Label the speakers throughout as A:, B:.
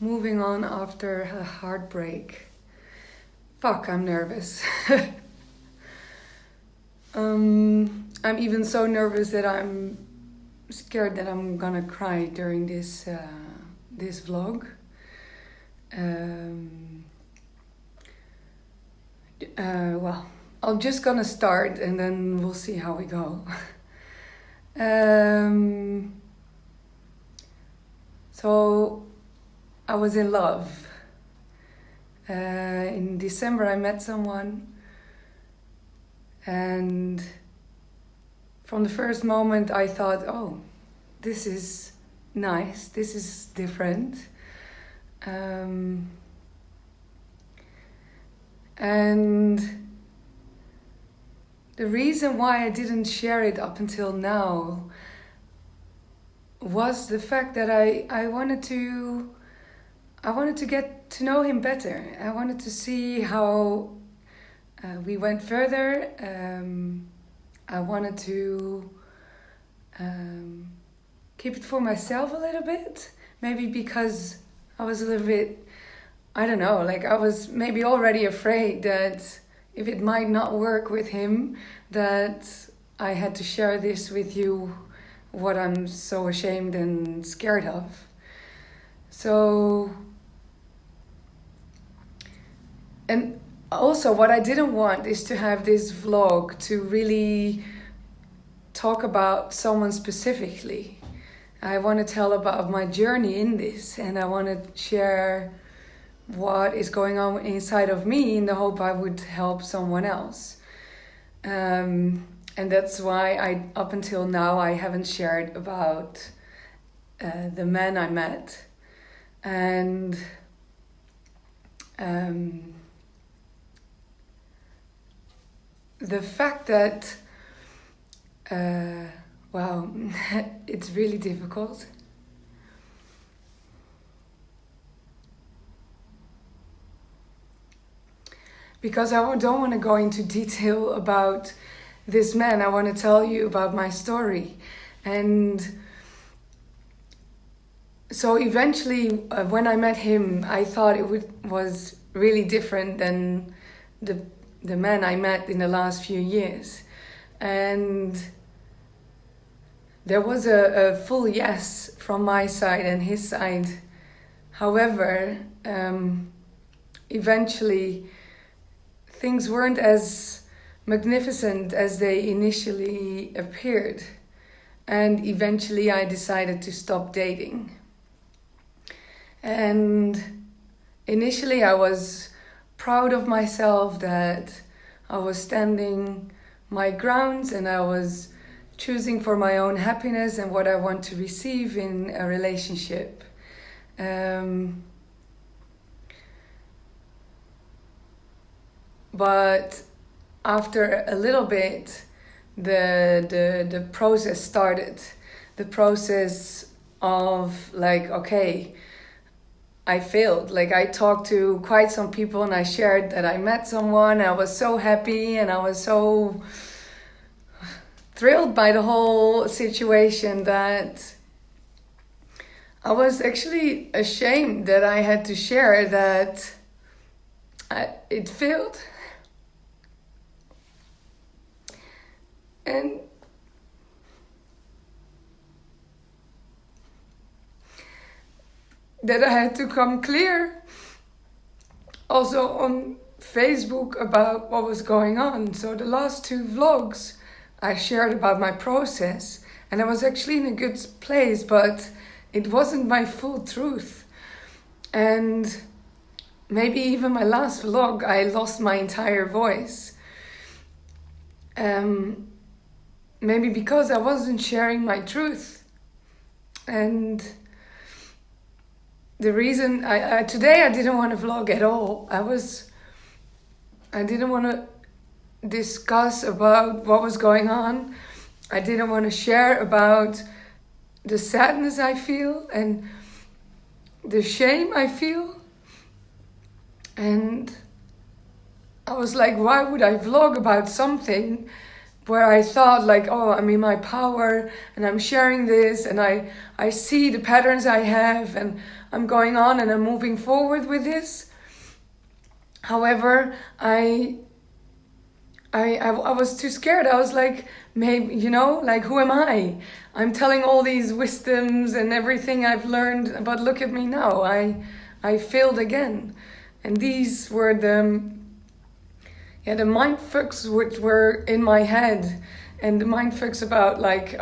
A: moving on after a heartbreak. Fuck, I'm nervous. I'm even so nervous that I'm scared that I'm gonna cry during this vlog. Well, I'm just gonna start and then we'll see how we go. So I was in love. In December I met someone, and from the first moment I thought, oh, this is nice, this is different. And the reason why I didn't share it up until now was the fact that I wanted to get to know him better. I wanted to see how we went further. I wanted to keep it for myself a little bit. Maybe because I was a little bit, I don't know, like I was maybe already afraid that if it might not work with him, that I had to share this with you, what I'm so ashamed and scared of. So, and also what I didn't want is to have this vlog to really talk about someone specifically. I want to tell about my journey in this, and I want to share what is going on inside of me in the hope I would help someone else. And that's why up until now I haven't shared about the man I met. And the fact that, wow, it's really difficult. Because I don't want to go into detail about this man. I want to tell you about my story. And so eventually, when I met him, I thought was really different than the man I met in the last few years. And there was a full yes from my side and his side. However, eventually things weren't as magnificent as they initially appeared. And eventually I decided to stop dating. And initially I was proud of myself that I was standing my grounds and I was choosing for my own happiness and what I want to receive in a relationship. But after a little bit, the process started. The process of like, okay, I failed. Like I talked to quite some people and I shared that I met someone. I was so happy and I was so thrilled by the whole situation that I was actually ashamed that I had to share that it failed. And that I had to come clear also on Facebook about what was going on. So the last 2 vlogs I shared about my process, and I was actually in a good place, but it wasn't my full truth. And maybe even my last vlog, I lost my entire voice. Maybe because I wasn't sharing my truth. And the reason today I didn't want to vlog at all. I didn't want to discuss about what was going on. I didn't want to share about the sadness I feel and the shame I feel. And I was like, why would I vlog about something where I thought like, oh, I'm in my power and I'm sharing this and I see the patterns I have and I'm going on and I'm moving forward with this. However, I was too scared. I was like, maybe, like, who am I? I'm telling all these wisdoms and everything I've learned, but look at me now. I failed again. And these were the mindfucks which were in my head. And the mindfucks about like,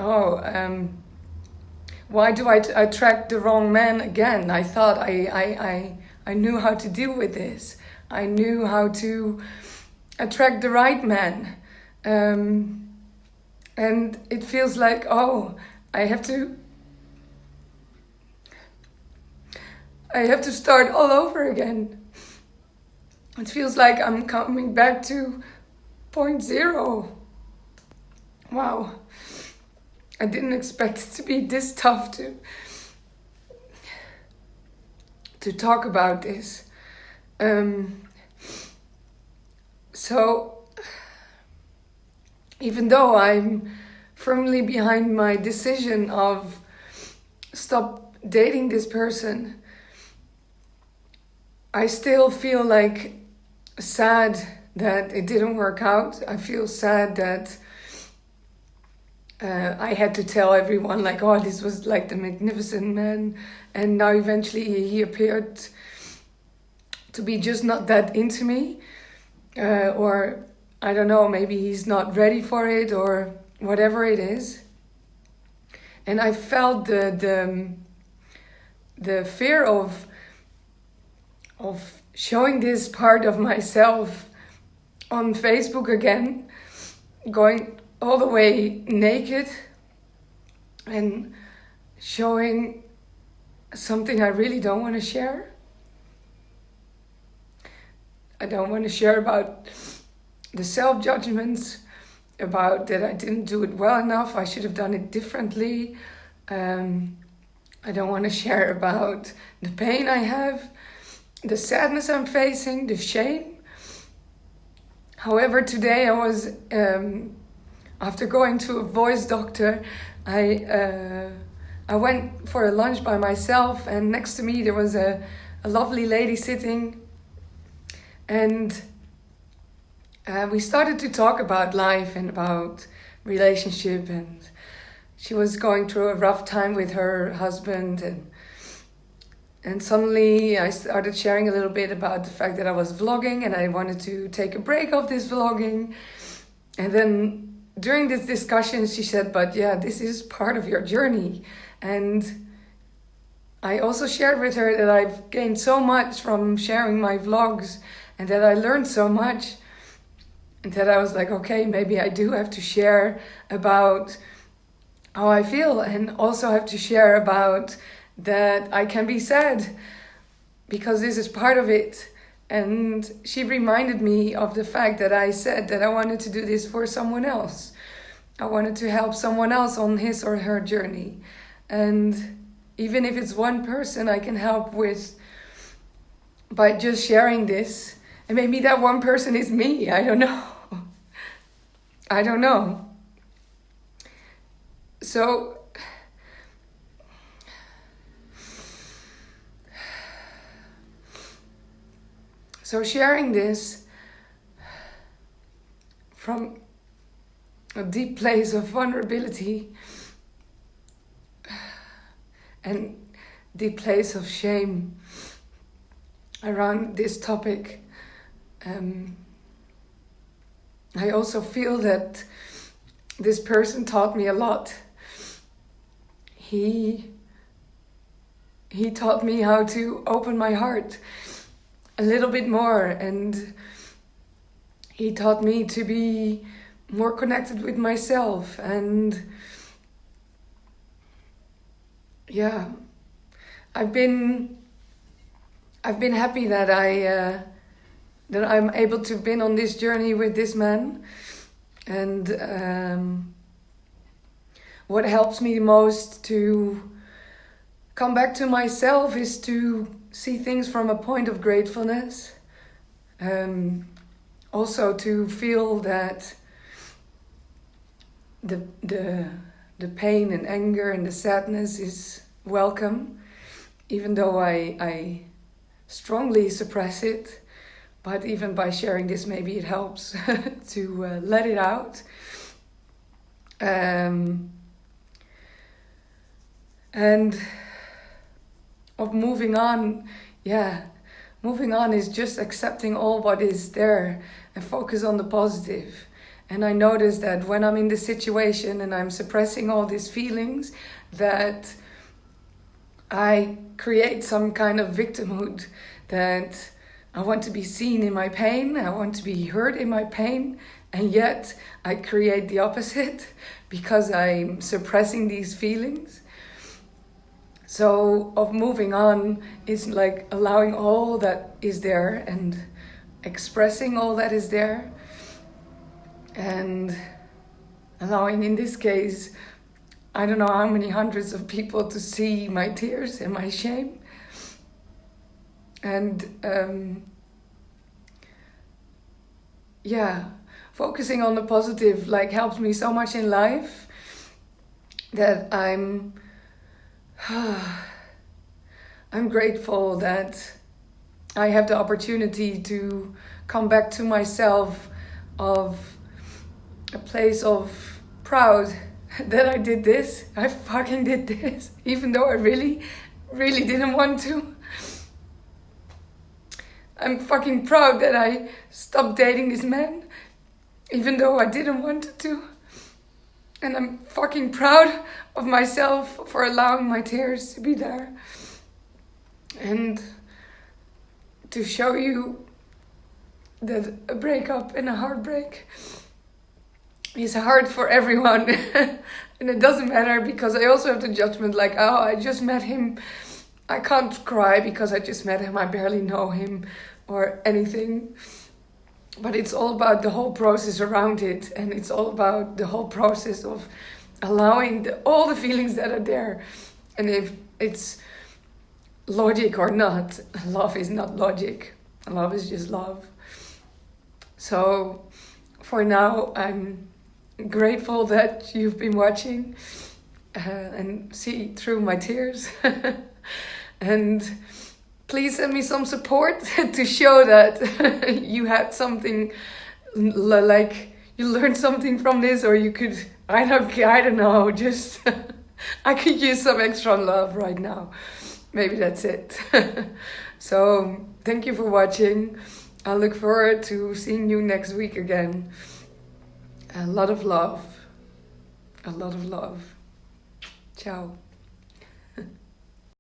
A: why do I attract the wrong man again? I thought I knew how to deal with this. I knew how to attract the right man. And it feels like, I have to start all over again. It feels like I'm coming back to point zero. Wow. I didn't expect it to be this tough to talk about this. So, even though I'm firmly behind my decision of stop dating this person, I still feel like sad that it didn't work out. I feel sad that I had to tell everyone like, this was like the magnificent man, and now eventually he appeared to be just not that into me, or I don't know, maybe he's not ready for it or whatever it is. And I felt the fear of showing this part of myself on Facebook again, going all the way naked and showing something I really don't want to share. I don't want to share about the self-judgments, about that I didn't do it well enough, I should have done it differently. I don't want to share about the pain I have, the sadness I'm facing, the shame. However, today I was, after going to a voice doctor, I went for a lunch by myself, and next to me there was a lovely lady sitting, and we started to talk about life and about relationship, and she was going through a rough time with her husband, and suddenly I started sharing a little bit about the fact that I was vlogging and I wanted to take a break of this vlogging. And then during this discussion she said, but yeah, this is part of your journey. And I also shared with her that I've gained so much from sharing my vlogs and that I learned so much. And that I was like, okay, maybe I do have to share about how I feel, and also have to share about that I can be sad because this is part of it. And she reminded me of the fact that I said that I wanted to do this for someone else. I wanted to help someone else on his or her journey. And even if it's one person I can help with by just sharing this, and maybe that one person is me, I don't know. I don't know. So sharing this from a deep place of vulnerability and deep place of shame around this topic, I also feel that this person taught me a lot. He taught me how to open my heart a little bit more, and he taught me to be more connected with myself. And yeah, I've been happy that I'm able to have been on this journey with this man. And what helps me the most to come back to myself is to see things from a point of gratefulness. Also to feel that the pain and anger and the sadness is welcome, even though I strongly suppress it. But even by sharing this, maybe it helps to let it out. And of moving on, moving on is just accepting all what is there and focus on the positive. And I notice that when I'm in this situation and I'm suppressing all these feelings, that I create some kind of victimhood, that I want to be seen in my pain, I want to be heard in my pain, and yet I create the opposite because I'm suppressing these feelings. So of moving on is like allowing all that is there and expressing all that is there, and allowing, in this case, I don't know how many hundreds of people to see my tears and my shame. And focusing on the positive like helps me so much in life that I'm grateful that I have the opportunity to come back to myself of a place of proud that I did this. I fucking did this, even though I really, really didn't want to. I'm fucking proud that I stopped dating this man, even though I didn't want to. And I'm fucking proud of myself for allowing my tears to be there. And to show you that a breakup and a heartbreak is hard for everyone. And it doesn't matter, because I also have the judgment like, oh, I just met him. I can't cry because I just met him. I barely know him or anything. But it's all about the whole process around it. And it's all about the whole process of allowing all the feelings that are there. And if it's logic or not, love is not logic. Love is just love. So for now, I'm grateful that you've been watching and see through my tears. And please send me some support to show that you had something, like you learned something from this, or you could, I don't know, just I could use some extra love right now. Maybe that's it. So thank you for watching. I look forward to seeing you next week again. A lot of love. A lot of love. Ciao.